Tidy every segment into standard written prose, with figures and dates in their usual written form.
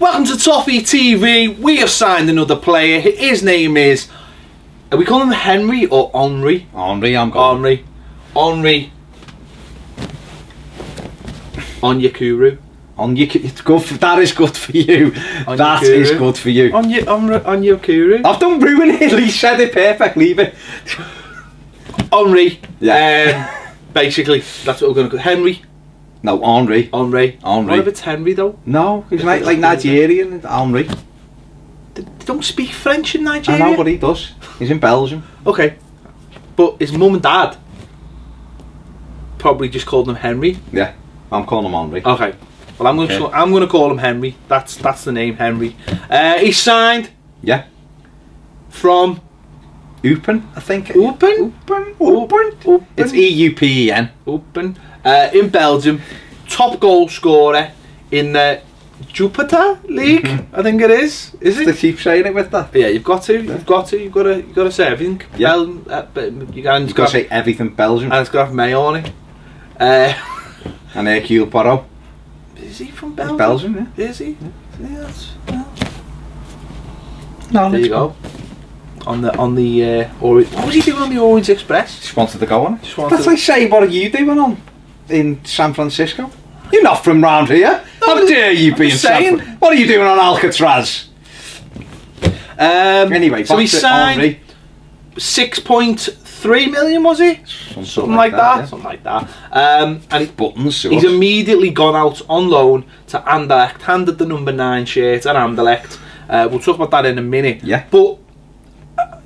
Welcome to Toffee TV. We have signed another player. His name is... Are we calling him Henry or Henry? Henry, I'm going. Henry Onyekuru. It's good for, that is good for you. Onyekuru. That is good for you. Onyekuru. I've done ruin it. He said it perfect. Leave it. Henry. Yeah. Basically, that's what we're going to call Henry. No, Henry. Henry. Henry. What if it's Henry though? No, he's like Nigerian. Henry. They don't speak French in Nigeria. I know, but he does. He's in Belgium. Okay, but his mum and dad probably just called him Henry. Yeah, I'm calling him Henry. Okay. Well, I'm going to call him Henry. That's the name, Henry. He's signed. Yeah. From Eupen, I think. Eupen. It's EUPEN. Eupen. In Belgium, top goal scorer in the Jupiter League. I think it is. Is it? To keep saying it with that. Yeah, you've got to. You've got to say everything. Yeah. You've got to say everything Belgium. And it's got to have May on it. And Hercule Poirot. Is he from Belgium? Belgium, yeah. Is he? Yeah, that's, well. No, there you go. On the Orange. What was he doing on the Orange Express? Just wanted to go on it. That's like saying, what are you doing on in San Francisco? You're not from round here. How dare you be in San Francisco? What are you doing on Alcatraz? Anyway, so he signed 6.3 million, was he? Something like that. Yeah. Something like that. And he's immediately gone out on loan to Anderlecht, handed the number 9 shirt at Anderlecht. We'll talk about that in a minute. Yeah. But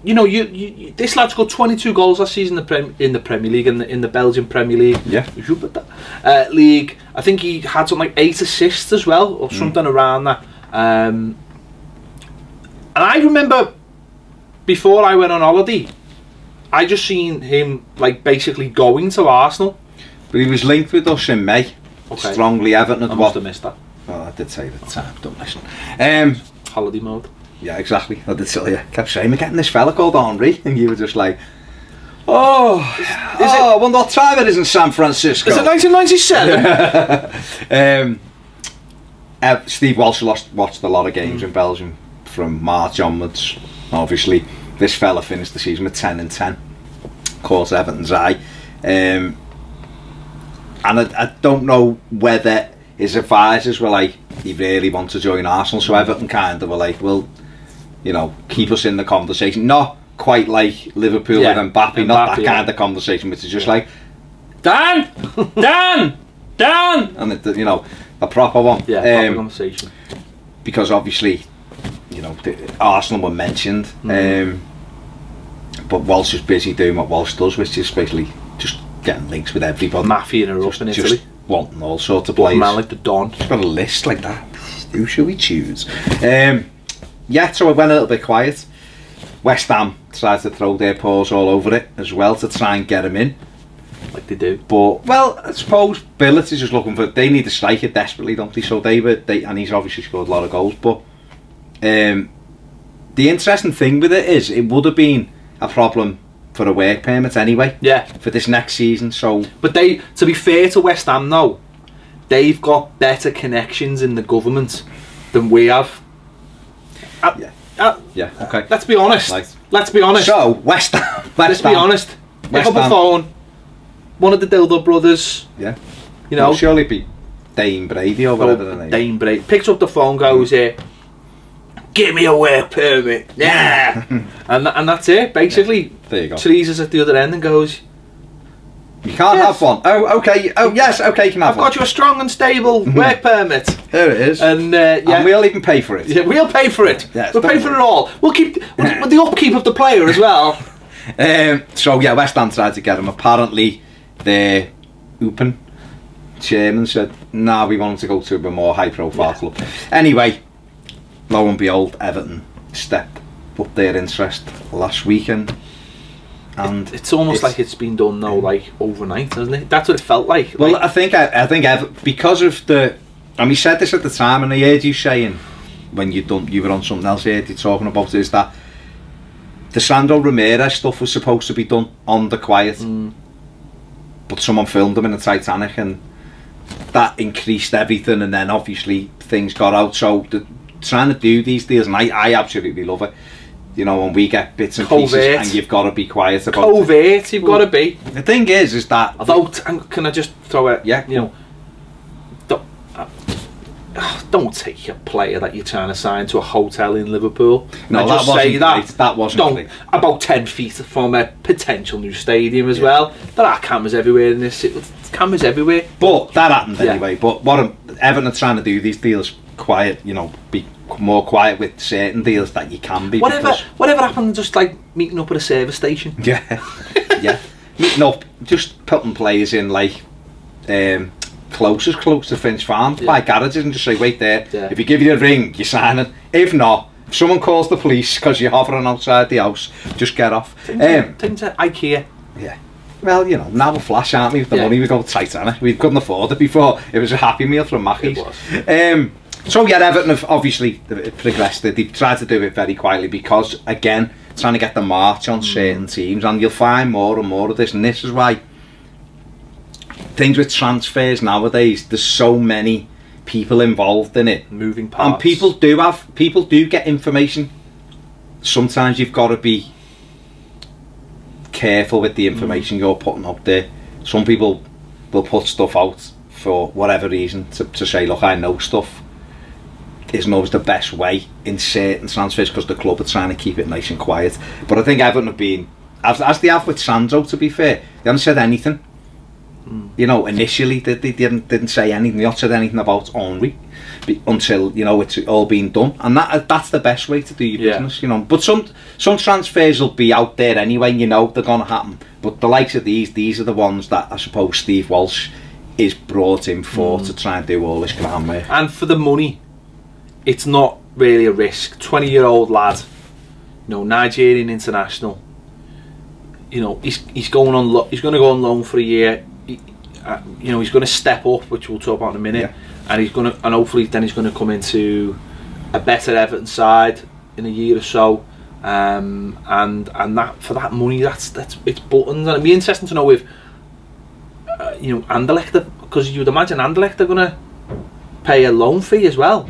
you know, this lad's got 22 goals last season in the Premier League, in the Belgian Premier League. Yeah. League. I think he had something like 8 assists as well, or something around that. And I remember before I went on holiday, I just seen him like basically going to Arsenal. But he was linked with us in May. Okay. Strongly Everton. I must have missed that. Oh, I did say it at the time. Don't listen. Holiday mode. Yeah, exactly. I did tell you. Kept saying, we're getting this fella called Henry, and you were just like, oh, I wonder what time it is in San Francisco. Is it 1997? Steve Walsh watched a lot of games in Belgium from March onwards. Obviously, this fella finished the season with 10 and 10. Caught Everton's eye. And I don't know whether his advisors were like, he really wants to join Arsenal, so Everton kind of were like, well, you know, keep us in the conversation. Not quite like Liverpool with Mbappe, not that kind of conversation, which is just like, Dan! Dan! And it, you know, a proper one. Yeah, proper conversation. Because obviously, you know, Arsenal were mentioned, but Walsh is busy doing what Walsh does, which is basically just getting links with everybody. Mafia in Italy. Just wanting all sorts of players. Man like the Don. Just got a list like that. Who shall we choose? Yeah, so it went a little bit quiet. West Ham tried to throw their paws all over it as well to try and get him in. Like they do. But, well, I suppose Billett is just looking for... They need a striker desperately, don't they? So and he's obviously scored a lot of goals. But the interesting thing with it is, it would have been a problem for a work permit anyway. Yeah. For this next season, so... But to be fair to West Ham though, they've got better connections in the government than we have. Yeah, okay. Let's be honest. Let's be honest. So, West Ham. Let's be honest. Pick up the phone. One of the Dildo brothers. Yeah. You know. It'll surely be Dane Brady or whatever the name. Dane Brady. Picks up the phone, goes here. Give me a work permit. Yeah. and that's it. Basically. There you go. Teresa's at the other end and goes, you can't have one. Oh, okay. Oh, yes. Okay, you can have one. I've got you a strong and stable work permit. There it is. And yeah. And we'll even pay for it. Yeah, we'll pay for it. Yes, we'll pay for it all. We'll keep with the upkeep of the player as well. So yeah, West Ham tried to get him. Apparently, the Eupen chairman said, "Nah, we want him to go to a more high-profile club." Anyway, lo and behold, Everton stepped up their interest last weekend. And it's almost like it's been done now, like overnight, hasn't it? That's what it felt like. Well, I think because of the, and we said this at the time, and I heard you saying when you were on something else, I heard you talking about is that the Sandro Ramirez stuff was supposed to be done on the quiet, but someone filmed him in the Titanic, and that increased everything, and then obviously things got out. So trying to do these deals, and I absolutely love it. You know, when we get bits and pieces, and you've got to be quiet about covert. You've got to be. The thing is that. Although, can I just throw it? Yeah. You know, don't take a player that you're trying to sign to a hotel in Liverpool. No, that wasn't great. That wasn't great. About 10 feet from a potential new stadium as well. There are cameras everywhere in this city. Cameras everywhere. But that happened anyway. But what Everton are trying to do these deals quiet. You know, be more quiet with certain deals that you can be. Whatever happened, just like meeting up at a service station. Yeah, yeah. Meeting up, just putting players in like close to Finch Farm, by garages, and just say, wait there. Yeah. If you give you a ring, you're signing. If not, if someone calls the police because you're hovering outside the house, just get off. Things at IKEA. Yeah. Well, you know, now we're flash, aren't we? With the money we go tight on it. We couldn't afford it before. It was a Happy Meal from Mackey's. So yeah, Everton have obviously progressed it. They've tried to do it very quietly because, again, trying to get the march on certain teams, and you'll find more and more of this. And this is why things with transfers nowadays, there's so many people involved in it, moving parts, and people do get information. Sometimes you've got to be careful with the information you're putting up there. Some people will put stuff out for whatever reason to say, look, I know stuff. Isn't always the best way in certain transfers because the club are trying to keep it nice and quiet. But I think Everton have been, as they have with Sandro, to be fair, they haven't said anything. You know, initially they didn't say anything. They haven't said anything about Henry until, you know, it's all been done, and that's the best way to do your business. You know, but some transfers will be out there anyway. You know they're going to happen. But the likes of these are the ones that I suppose Steve Walsh is brought in for to try and do all this grand work. And for the money, it's not really a risk. 20-year-old lad, you know, Nigerian international. You know, he's going on. He's going to go on loan for a year. You know, he's going to step up, which we'll talk about in a minute, and hopefully then he's going to come into a better Everton side in a year or so, and that for that money, it's buttons. And it'd be interesting to know if you know, Anderlecht, because you would imagine Anderlecht are going to pay a loan fee as well.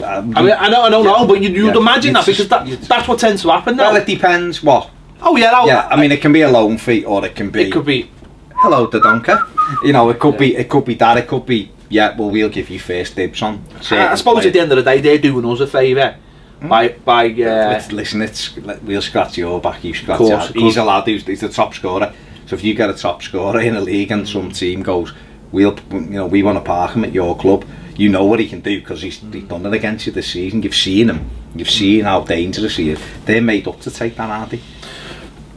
I mean, I don't know, but you'd imagine that, because that's what tends to happen now. Well, it depends what. Oh yeah, yeah. I mean, it can be a loan fee, or it can be. It could be. Hello, Dodonka. You know, it could be. It could be that. It could be. Yeah, well, we'll give you first dibs on. I suppose at the end of the day, they're doing us a favour by. Listen, we'll scratch your back. You scratch ours. He's a lad who's the top scorer. So if you get a top scorer in a league and some team goes, we want to park him at your club. You know what he can do because he's done it against you this season. You've seen him. You've seen how dangerous he is. They're made up to take that, aren't they?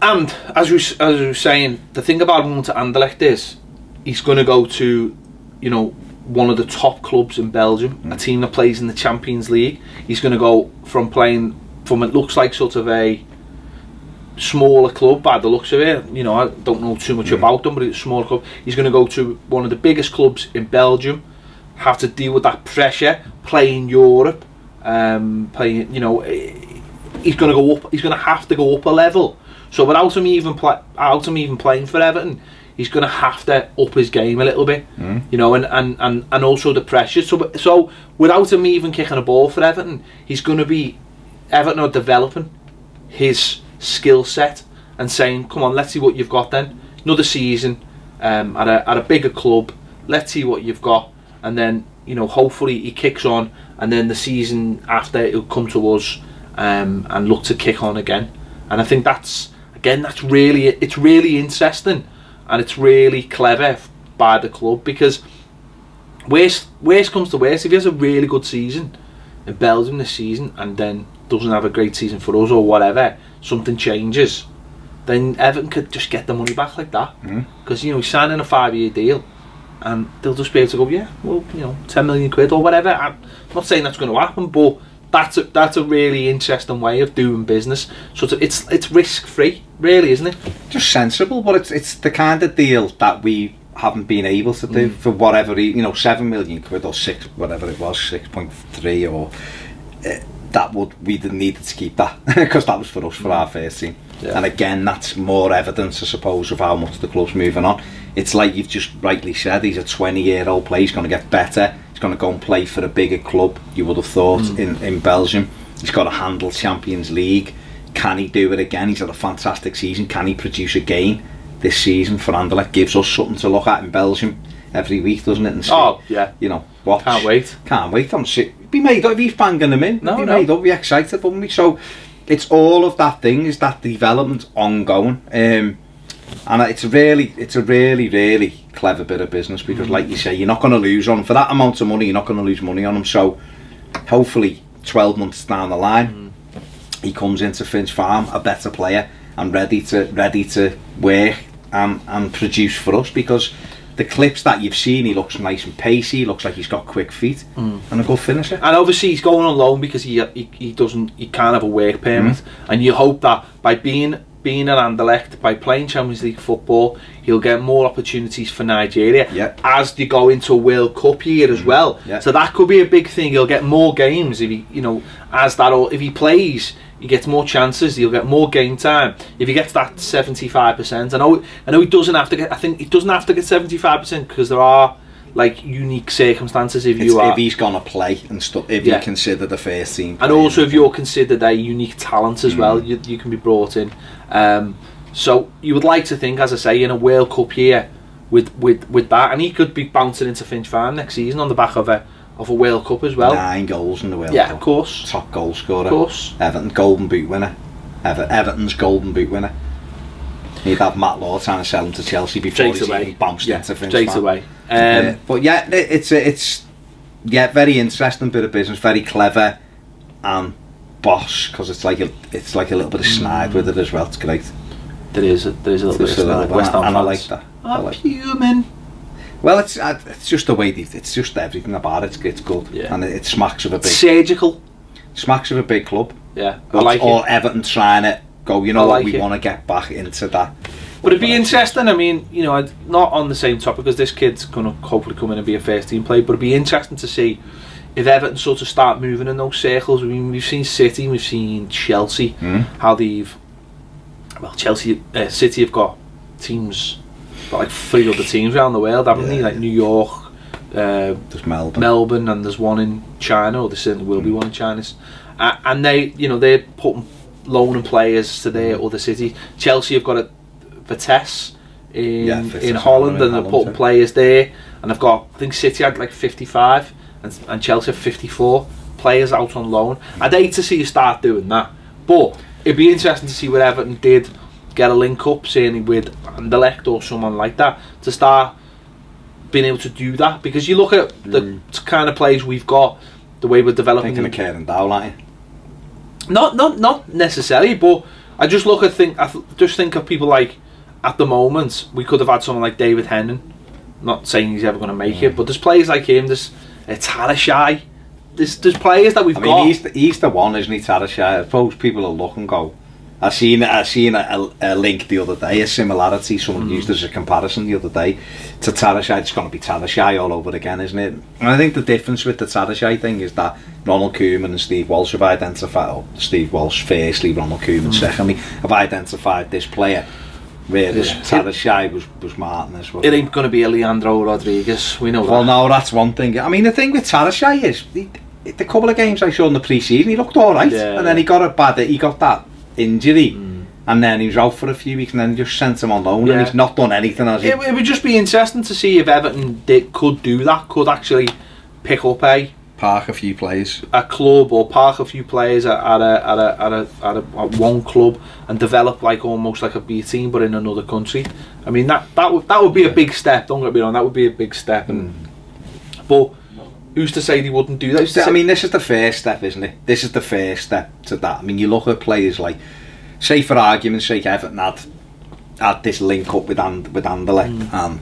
And as we were saying, the thing about going to Anderlecht is he's going to go to, you know, one of the top clubs in Belgium, a team that plays in the Champions League. He's going to go from playing from, it looks like, sort of a smaller club by the looks of it. You know, I don't know too much about them, but it's a smaller club. He's going to go to one of the biggest clubs in Belgium, have to deal with that pressure, play in Europe, you know, he's going to go up. He's going to have to go up a level. So without him even playing for Everton, he's going to have to up his game a little bit, you know, and also the pressure. So without him even kicking a ball for Everton, he's going to be, Everton are developing his skill set and saying, come on, let's see what you've got then. Another season at a bigger club. Let's see what you've got, and then, you know, hopefully he kicks on, and then the season after he'll come to us and look to kick on again. And I think that's really interesting, and it's really clever by the club, because worst comes to worst, if he has a really good season in Belgium this season and then doesn't have a great season for us or whatever, something changes, then Everton could just get the money back like that, because you know, he's signing a 5-year deal and they'll just be able to go, yeah, well, you know, 10 million quid or whatever. I'm not saying that's going to happen, but that's a really interesting way of doing business. So it's risk free, really, isn't it? Just sensible, but it's the kind of deal that we haven't been able to do for whatever, you know, 7 million quid or 6, whatever it was, 6.3 or we needed to keep that because that was for us, for our first team. Yeah. And again, that's more evidence, I suppose, of how much the club's moving on. It's like you've just rightly said, he's a 20-year-old player, he's going to get better. He's going to go and play for a bigger club, you would have thought, in Belgium. He's got to handle Champions League. Can he do it again? He's had a fantastic season. Can he produce again this season for Anderlecht? Gives us something to look at in Belgium every week, doesn't it? And see, oh, yeah. You know, watch. Can't wait. Can't wait. I'm sick. Be made up if he's banging them in. No, be made up, be excited, wouldn't we? So it's all of that thing, is that development ongoing. And it's a really clever bit of business, because like you say, you're not going to lose on him. For that amount of money, you're not going to lose money on him. So hopefully 12 months down the line, he comes into Finch Farm a better player and ready to work and produce for us, because the clips that you've seen, he looks nice and pacey, he looks like he's got quick feet and a good finisher. And obviously he's going on loan because he can't have a work permit, and you hope that by being an Anderlecht, by playing Champions League football, he'll get more opportunities for Nigeria as they go into a World Cup year as well. So that could be a big thing. He'll get more games if he, you know, if he plays, he gets more chances. He'll get more game time if he gets that 75%. I know he doesn't have to get. I think he doesn't have to get 75%, because there are like unique circumstances if he's gonna play and stuff. If you consider the first team, and also if you're considered a unique talent as well, you can be brought in. So you would like to think, as I say, in a World Cup year with that, and he could be bouncing into Finch Farm next season on the back of a World Cup as well. 9 goals in the World Cup. Yeah, of course. Top goal scorer. Of course. Everton Golden Boot winner. Everton's Golden Boot winner. He'd have Matt Law trying to sell him to Chelsea before he's even bounced into Finch Farm. Straight away. But yeah, it's very interesting bit of business, very clever and boss, because it's like a little bit of snide with it as well. It's great. There is a little bit of snide. West Ham and I like that. I'm human. Well, it's just the way it's just everything about it. It's good, and it smacks of a big surgical. Smacks of a big club. Yeah, I like it. Or Everton trying to go. You know what? We want to get back into that. But it'd be interesting. I mean, you know, not on the same topic, because this kid's going to hopefully come in and be a first team player. But it'd be interesting to see if Everton sort of start moving in those circles. I mean, we've seen City, we've seen Chelsea, how they've. Well, City have got teams. Got like 3 other teams around the world, haven't they? Like New York, there's Melbourne, and there's one in China, or there certainly will be one in China. And they, you know, they're putting loaning players to their other cities. Chelsea have got a Vitesse in Holland, and they're putting players there. And I've got, I think City had like 55, and Chelsea have 54 players out on loan. I'd hate to see you start doing that, but it'd be interesting to see what Everton did. Get a link up, certainly with Anderlecht or someone like that, to start being able to do that, because you look at the kind of players we've got, the way we're developing. Thinking of Kieran Dowell, aren't you? Not necessarily, but I just look at think of people like, at the moment we could have had someone like David Hennon. Not saying he's ever going to make it, but there's players like him. There's Tarashai. There's players that we've got. He's the one, isn't he, Tarashai? I suppose people will look and go. I seen a link the other day, a similarity. Someone used as a comparison the other day to Tarashai. It's going to be Tarashai all over again, isn't it? And I think the difference with the Tarashai thing is that Ronald Koeman and Steve Walsh have identified, Steve Walsh firstly, Ronald Koeman secondly, have identified this player, whereas Tarashai was Martinez. It ain't going to be a Leandro Rodriguez, we know that. Well, no, that's one thing. I mean, the thing with Tarashai is, the couple of games I saw in the pre-season, he looked alright, and then he got that injury, and then he was out for a few weeks, and then just sent him on loan, and he's not done anything, has he? It would just be interesting to see if Everton could do that, could actually pick up park a few players, a club, or park a few players at one club, and develop like almost like a B team, but in another country. I mean, that would be a big step. Don't get me wrong, that would be a big step. But who's to say they wouldn't do that? I mean, this is the first step, isn't it? This is the first step to that. I mean, you look at players like, say for argument's sake, Everton had this link up with Anderlecht, and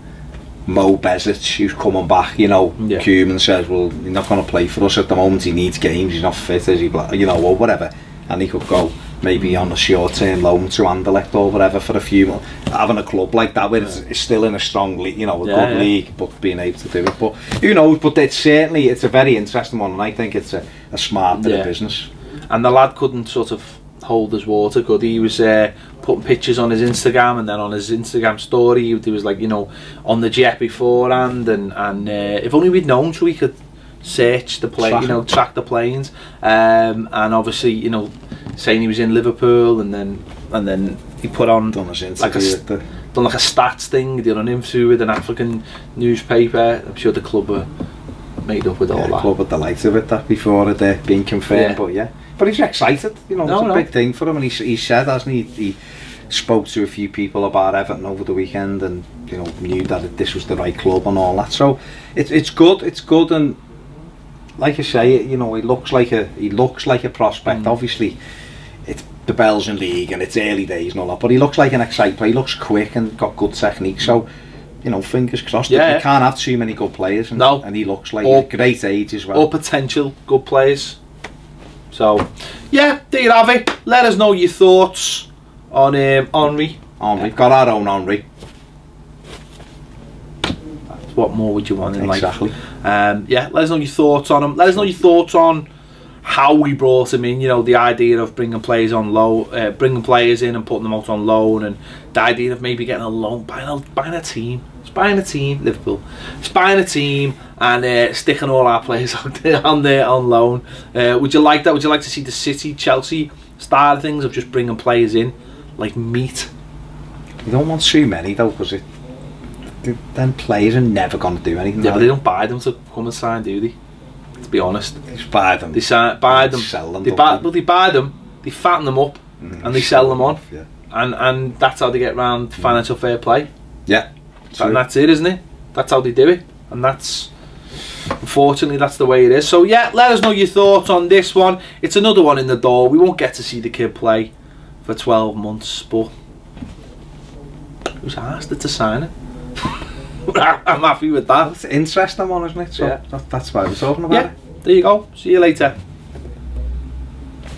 Mo Bezic, who's coming back, you know, Koeman says, well, he's not going to play for us at the moment, he needs games, he's not fit, is he, you know, or whatever, and he could go maybe on a short-term loan to Anderlecht or whatever for a few months. Having a club like that where it's still in a strong league, you know, a good league, but being able to do it. But who knows? But it's a very interesting one, and I think it's a smart bit of business. And the lad couldn't sort of hold his water, could he? He was putting pictures on his Instagram, and then on his Instagram story he was like, you know, on the jet beforehand, and if only we'd known, so we could search the plane, you know, track the planes, and obviously, you know, saying he was in Liverpool, and then he put on done like a stats thing, did an interview with an African newspaper. I'm sure the club were made up with all that. The club were delighted with that before it being confirmed, but he's excited, you know, it's a big thing for him, and he said, hasn't he spoke to a few people about Everton over the weekend, and you know, knew that this was the right club and all that. So it's good, and like I say, you know, he looks like a prospect. Obviously, it's the Belgian league and it's early days and all that, but he looks like an exciting player. He looks quick and got good technique. So, you know, fingers crossed. You can't have too many good players, and he looks like a great age as well. Or potential good players. So, yeah, there you have it. Let us know your thoughts on Henry. We've got our own Henry. What more would you want in life? Exactly. Yeah, let us know your thoughts on him. Let us know your thoughts on how we brought him in. You know, the idea of bringing players on loan, bringing players in and putting them out on loan, and the idea of maybe getting a loan, buying a team. It's buying a team, Liverpool. It's buying a team and sticking all our players out there on loan. Would you like that? Would you like to see the City, Chelsea style of things of just bringing players in like meat? You don't want too many though, because then players are never going to do anything. Yeah, but they don't buy them to come and sign, do they? To be honest, they just buy them. They buy them. Sell them. They buy them. They fatten them up, and they sell them on. Yeah. And that's how they get around financial fair play. Yeah. And that's it, isn't it? That's how they do it, and that's, unfortunately, that's the way it is. So yeah, let us know your thoughts on this one. It's another one in the door. We won't get to see the kid play for 12 months, but who's asked it to sign it? I'm happy with that. It's an interesting one, isn't it? So that's why we're talking about it. There you go. See you later.